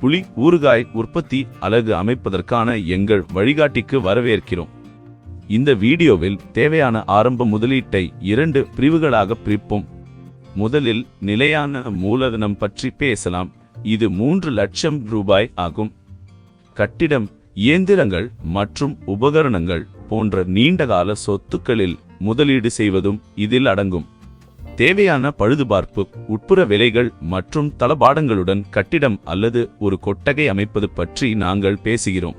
புளி ஊறுகாய் உற்பத்தி அலகு அமைப்பதற்கான எங்கள் வழிகாட்டிக்கு வரவேற்கிறோம். இந்த வீடியோவில் தேவையான ஆரம்ப முதலீட்டை 2 பிரிவுகளாக பிரிப்போம். முதலில் நிலையான மூலதனம் பற்றி பேசலாம். இது 3 லட்சம் ரூபாய் ஆகும். கட்டிடம், இயந்திரங்கள் மற்றும் உபகரணங்கள் போன்ற நீண்டகால சொத்துக்களில் முதலீடு செய்வதும் இதில் அடங்கும். தேவையான பழுதுபார்ப்பு, உட்புற விலைகள் மற்றும் தளபாடங்களுடன் கட்டிடம் அல்லது ஒரு கொட்டகை அமைப்பது பற்றி நாங்கள் பேசுகிறோம்.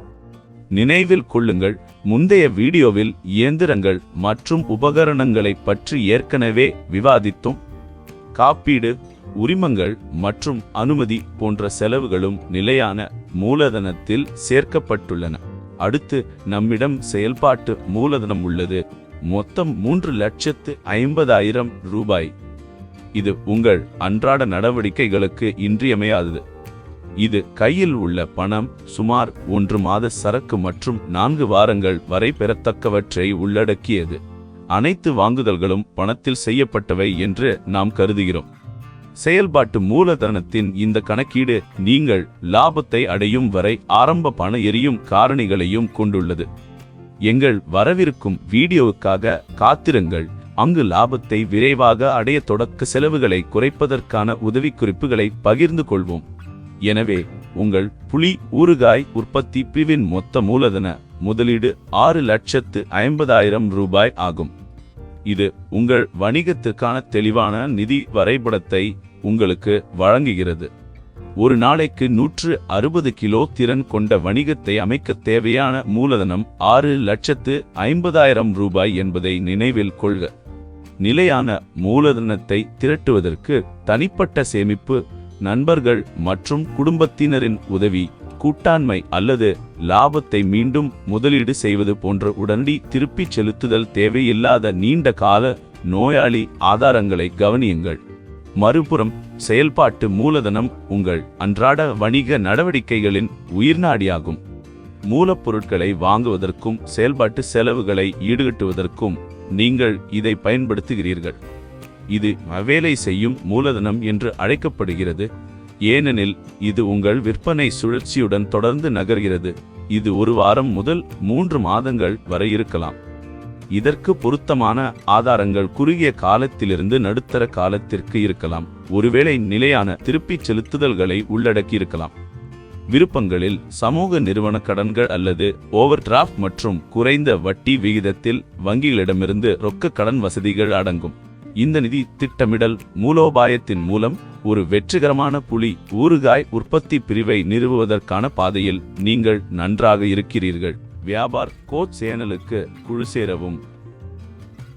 நினைவில் கொள்ளுங்கள், முந்தைய வீடியோவில் இயந்திரங்கள் மற்றும் உபகரணங்களை பற்றி ஏற்கனவே விவாதித்தோம். காப்பீடு, உரிமங்கள் மற்றும் அனுமதி போன்ற செலவுகளும் நிலையான மூலதனத்தில் சேர்க்கப்பட்டுள்ளன. அடுத்து நம்மிடம் செயல்பாட்டு மூலதனம் உள்ளது. மொத்தம் 3,50,000 ரூபாய். இது உங்கள் அன்றாட நடவடிக்கைகளுக்கு இன்றியமையாதது. இது கையில் உள்ள பணம், சுமார் 1 மாத சரக்கு மற்றும் 4 வாரங்கள் வரை பெறத்தக்கவற்றை உள்ளடக்கியது. அனைத்து வாங்குதல்களும் பணத்தில் செய்யப்பட்டவை என்று நாம் கருதுகிறோம். செயல்பாட்டு மூலதனத்தின் இந்த கணக்கீடு நீங்கள் லாபத்தை அடையும் வரை ஆரம்ப பண எரியும் காரணிகளையும் கொண்டுள்ளது. எங்கள் வரவிருக்கும் வீடியோவுக்காக காத்திருங்கள். அங்கு லாபத்தை விரைவாக அடைய தொடக்க செலவுகளை குறைப்பதற்கான உதவிக்குறிப்புகளை பகிர்ந்து கொள்வோம். எனவே உங்கள் புளி ஊறுகாய் உற்பத்தி பிரிவின் மொத்த மூலதன முதலீடு 6,50,000 ரூபாய் ஆகும். இது உங்கள் வணிகத்திற்கான தெளிவான நிதி வரைபடத்தை உங்களுக்கு வழங்குகிறது. ஒரு நாளைக்கு 160 கிலோ திறன் கொண்ட வணிகத்தை அமைக்க தேவையான மூலதனம் 6,50,000 ரூபாய் என்பதை நினைவில் கொள்க. நிலையான மூலதனத்தை திரட்டுவதற்கு தனிப்பட்ட சேமிப்பு, நண்பர்கள் மற்றும் குடும்பத்தினரின் உதவி, கூட்டாண்மை அல்லது லாபத்தை மீண்டும் முதலீடு செய்வது போன்ற உடனடி திருப்பிச் செலுத்துதல் தேவையில்லாத நீண்ட கால நோயாளி ஆதாரங்களை கவனியுங்கள். மறுபுறம் செயல்பாட்டு மூலதனம் உங்கள் அன்றாட வணிக நடவடிக்கைகளின் உயிர்நாடியாகும். மூலப்பொருட்களை வாங்குவதற்கும் செயல்பாட்டு செலவுகளை ஈடுகட்டுவதற்கும் நீங்கள் இதை பயன்படுத்துகிறீர்கள். இது வேலை செய்யும் மூலதனம் என்று அழைக்கப்படுகிறது, ஏனெனில் இது உங்கள் விற்பனை சுழற்சியுடன் தொடர்ந்து நகர்கிறது. இது 1 வாரம் முதல் 3 மாதங்கள் வரை இருக்கலாம். இதற்கு பொருத்தமான ஆதாரங்கள் குறுகிய காலத்திலிருந்து நடுத்தர காலத்திற்கு இருக்கலாம். ஒருவேளை நிலையான திருப்பிச் செலுத்துதல்களை உள்ளடக்கியிருக்கலாம். விருப்பங்களில் சமூக நிறுவன கடன்கள் அல்லது ஓவர் டிராஃப்ட் மற்றும் குறைந்த வட்டி விகிதத்தில் வங்கிகளிடமிருந்து ரொக்க கடன் வசதிகள் அடங்கும். இந்த நிதி திட்டமிடல் மூலோபாயத்தின் மூலம் ஒரு வெற்றிகரமான புளி ஊறுகாய் உற்பத்தி பிரிவை நிறுவுவதற்கான பாதையில் நீங்கள் நன்றாக இருக்கிறீர்கள். வியாபார் கோச் சேனலுக்கு குழு சேரவும்.